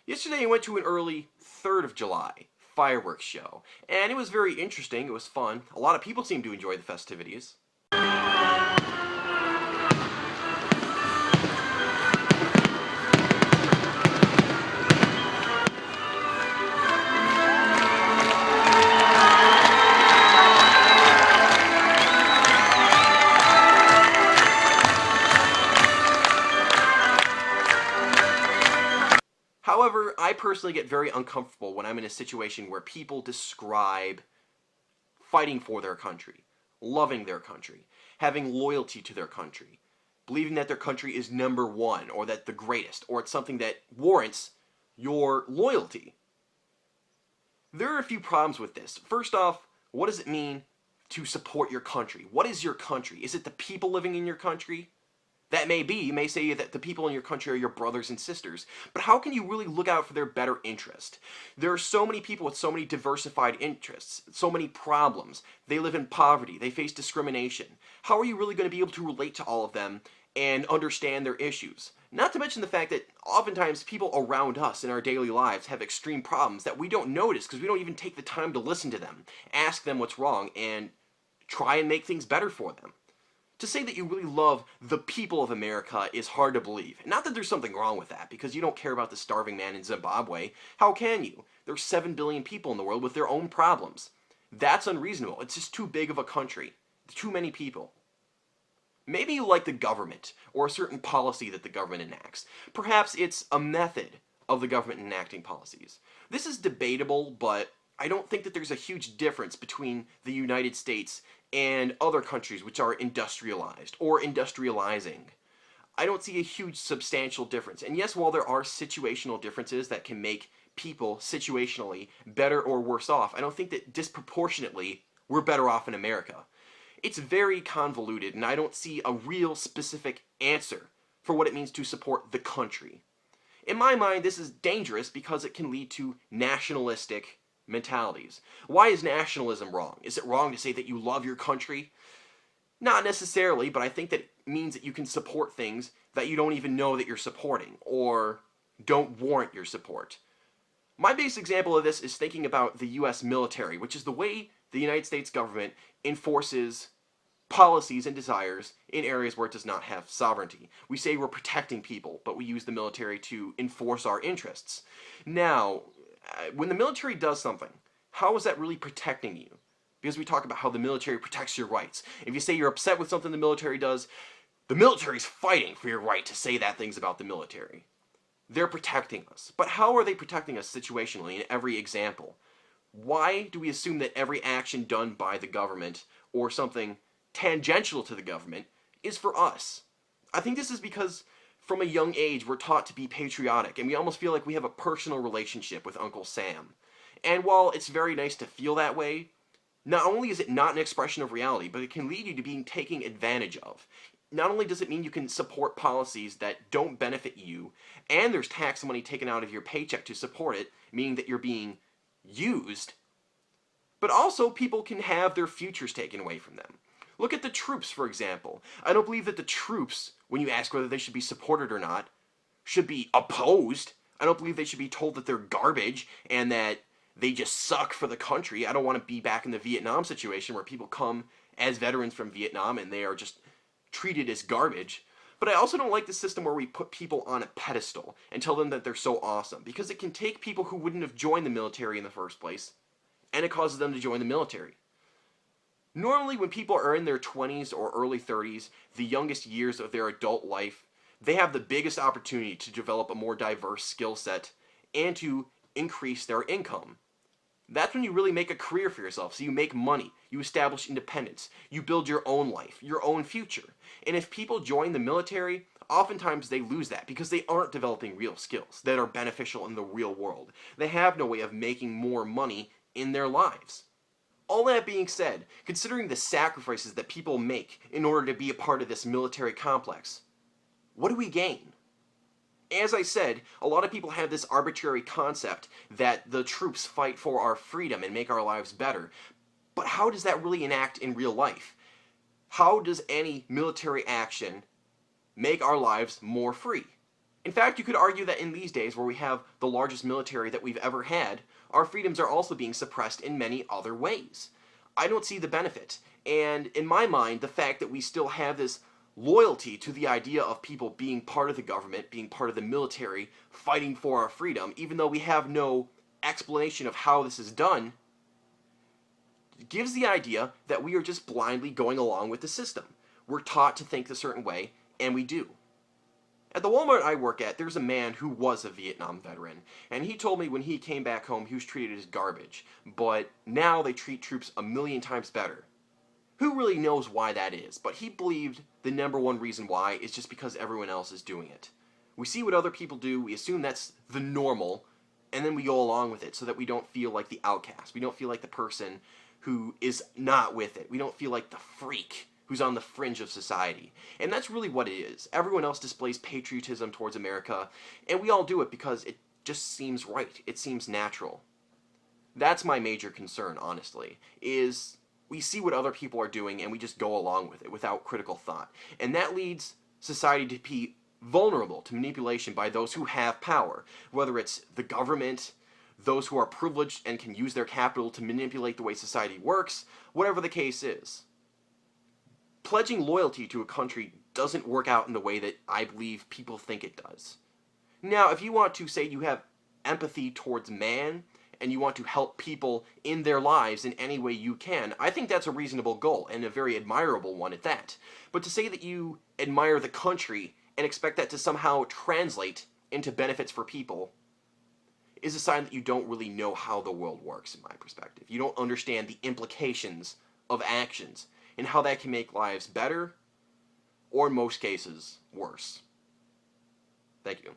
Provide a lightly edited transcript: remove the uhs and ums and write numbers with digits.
Yesterday I went to an early 3rd of July fireworks show, and it was very interesting. It was fun. A lot of people seemed to enjoy the festivities. However, I personally get very uncomfortable when I'm in a situation where people describe fighting for their country, loving their country, having loyalty to their country, believing that their country is number one, or that the greatest, or it's something that warrants your loyalty. There are a few problems with this. First off, what does it mean to support your country? What is your country? Is it the people living in your country? That may be. You may say that the people in your country are your brothers and sisters, but how can you really look out for their better interest? There are so many people with so many diversified interests, so many problems. They live in poverty. They face discrimination. How are you really going to be able to relate to all of them and understand their issues? Not to mention the fact that oftentimes people around us in our daily lives have extreme problems that we don't notice because we don't even take the time to listen to them, ask them what's wrong, and try and make things better for them. To say that you really love the people of America is hard to believe. Not that there's something wrong with that, because you don't care about the starving man in Zimbabwe. How can you? There's 7 billion people in the world with their own problems. That's unreasonable. It's just too big of a country. Too many people. Maybe you like the government, or a certain policy that the government enacts. Perhaps it's a method of the government enacting policies. This is debatable, but I don't think that there's a huge difference between the United States and other countries which are industrialized or industrializing. I don't see a huge substantial difference. And yes, while there are situational differences that can make people situationally better or worse off, I don't think that disproportionately we're better off in America. It's very convoluted, and I don't see a real specific answer for what it means to support the country. In my mind, this is dangerous because it can lead to nationalistic mentalities. Why is nationalism wrong? Is it wrong to say that you love your country? Not necessarily, but I think that it means that you can support things that you don't even know that you're supporting, or don't warrant your support. My base example of this is thinking about the US military, which is the way the United States government enforces policies and desires in areas where it does not have sovereignty. We say we're protecting people, but we use the military to enforce our interests. Now, when the military does something, how is that really protecting you? Because we talk about how the military protects your rights. If you say you're upset with something the military does, the military's fighting for your right to say that things about the military. They're protecting us. But how are they protecting us situationally in every example? Why do we assume that every action done by the government, or something tangential to the government, is for us? I think this is because from a young age, we're taught to be patriotic, and we almost feel like we have a personal relationship with Uncle Sam. And while it's very nice to feel that way, not only is it not an expression of reality, but it can lead you to being taken advantage of. Not only does it mean you can support policies that don't benefit you, and there's tax money taken out of your paycheck to support it, meaning that you're being used, but also people can have their futures taken away from them. Look at the troops, for example. I don't believe that the troops, when you ask whether they should be supported or not, should be opposed. I don't believe they should be told that they're garbage and that they just suck for the country. I don't want to be back in the Vietnam situation where people come as veterans from Vietnam and they are just treated as garbage. But I also don't like the system where we put people on a pedestal and tell them that they're so awesome, because it can take people who wouldn't have joined the military in the first place, and it causes them to join the military. Normally, when people are in their 20s or early 30s, the youngest years of their adult life, they have the biggest opportunity to develop a more diverse skill set and to increase their income. That's when you really make a career for yourself. So you make money, you establish independence, you build your own life, your own future. And if people join the military, oftentimes they lose that because they aren't developing real skills that are beneficial in the real world. They have no way of making more money in their lives. All that being said, considering the sacrifices that people make in order to be a part of this military complex, what do we gain? As I said, a lot of people have this arbitrary concept that the troops fight for our freedom and make our lives better. But how does that really enact in real life? How does any military action make our lives more free? In fact, you could argue that in these days where we have the largest military that we've ever had, our freedoms are also being suppressed in many other ways. I don't see the benefit. And in my mind, the fact that we still have this loyalty to the idea of people being part of the government, being part of the military, fighting for our freedom, even though we have no explanation of how this is done, gives the idea that we are just blindly going along with the system. We're taught to think a certain way, and we do. At the Walmart I work at, there's a man who was a Vietnam veteran, and he told me when he came back home he was treated as garbage, but now they treat troops a million times better. Who really knows why that is, but he believed the number one reason why is just because everyone else is doing it. We see what other people do, we assume that's the normal, and then we go along with it so that we don't feel like the outcast. We don't feel like the person who is not with it. We don't feel like the freak who's on the fringe of society. And that's really what it is. Everyone else displays patriotism towards America, and we all do it because it just seems right. It seems natural. That's my major concern, honestly, is we see what other people are doing and we just go along with it without critical thought. And that leads society to be vulnerable to manipulation by those who have power, whether it's the government, those who are privileged and can use their capital to manipulate the way society works, whatever the case is. Pledging loyalty to a country doesn't work out in the way that I believe people think it does. Now, if you want to say you have empathy towards man and you want to help people in their lives in any way you can, I think that's a reasonable goal and a very admirable one at that. But to say that you admire the country and expect that to somehow translate into benefits for people is a sign that you don't really know how the world works, in my perspective. You don't understand the implications of actions and how that can make lives better, or in most cases, worse. Thank you.